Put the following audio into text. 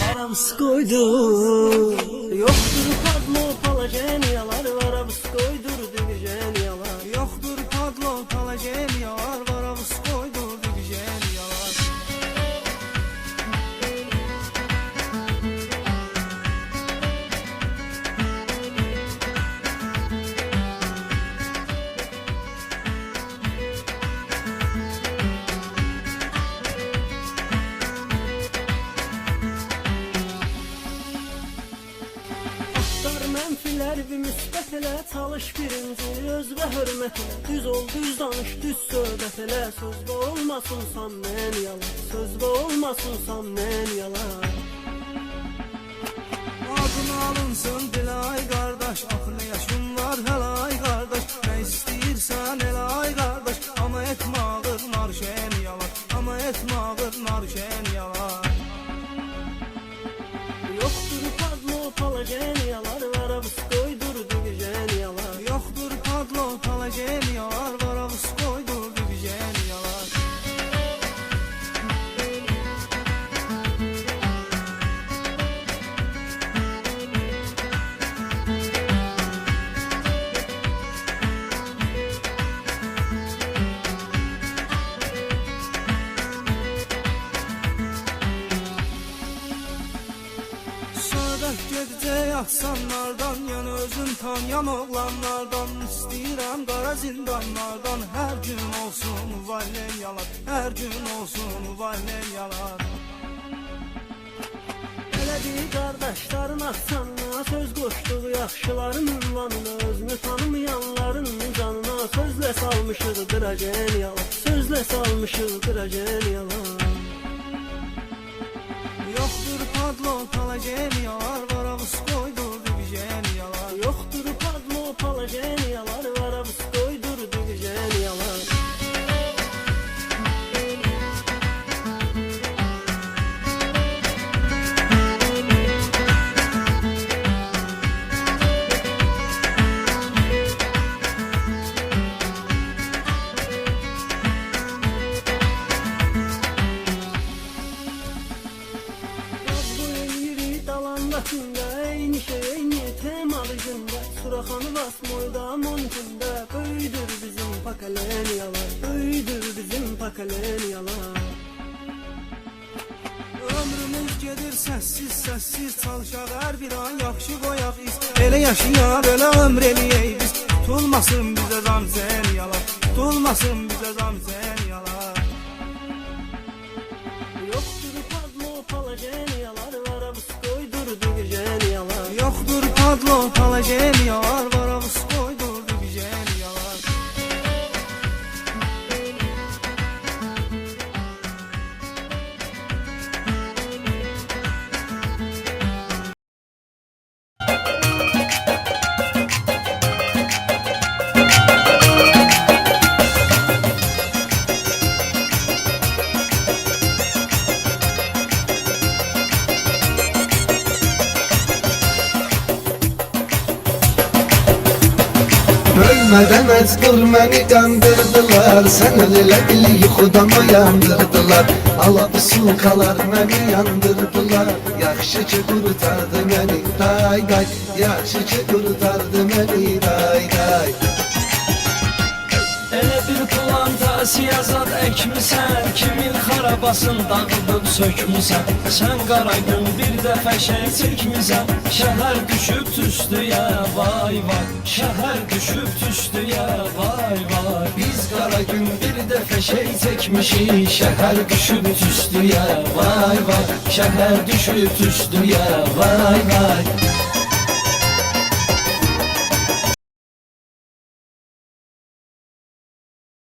Varamız koydur. Yoktur padlo palajeniyalar, varamız koydur divijeniyalar. Yoktur padlo palajeniyalar, varamız koydur divijeniyalar. Menfiler bir müsbət elə, çalış birinci öz və hörmət elə. Düz ol, düz danış, düz söhbət elə. Sözdə olmasın səndən yalan, sözdə olmasın səndən yalan. Adını alınsın dilə ay qardaş, axı nə yaşın var hələ ay qardaş. Nə istəyirsən elə ay qardaş, amma etmə ağır narşən yalan, amma etmə ağır narşən yalan. Yoktur padlo palajeniyalar, varamız koydur divijeniyalar. Yoktur padlo palajeniyalar, varamız koydur divijeniyalar. Gedəcək ahsanlardan, yan özün tanıyan oğlanlardan. İstəyirəm qara zindanlardan, hər gün olsun valeriyalar, hər gün olsun valeriyalar. Elədir qardaşların axsanına, söz qoşduq yaxşıların ünvanına. Özünü tanımayanların canına, sözlə salmışıq drajeniyalar, sözlə salmışıq drajeniyalar. Yoktur padlo palajeniyalar, varamız koydur divijeniyalar. Yoktur padlo palajeniyalar, varamız koydur divijeniyalar. Eyni şey eyni temalı gündə, Suraxanı basmoyda monkündə. Böyüdür bizim pakaleniyalar, böyüdür bizim pakaleniyalar. Ömrümüz gedir səssiz səssiz, çalışaq hər bir an yaxşı qoyaq iz. Elə yaşayaq, elə ömr eləyək biz, tutulmasın bizə zamzeniyalar, tutulmasın bizə zamzeniyalar. Yoktur padlo palajeniyalar, varamız koydur divijeniyalar. Yoktur padlo palajeniyalar, varamız koydur divijeniyalar. Ölmeden ezdur beni kandırdılar, sen öyle bil xudama yandırdılar. Alab su kalar beni yandırdılar, yaxşıca kurtardı beni day day, yaxşıca kurtardı beni day day. Elə bir plantasiya zad əkmisən, kimin xarabasın dağıdıb sökmüsən. Sən qara gün bir dəfə şey çəkmisən, şəhər düşüb tüstüyə vay vay, şəhər düşüb tüstüyə vay vay. Biz qara gün bir dəfə şey çəkmişik, şəhər düşüb tüstüyə vay vay, şəhər düşüb tüstüyə vay vay.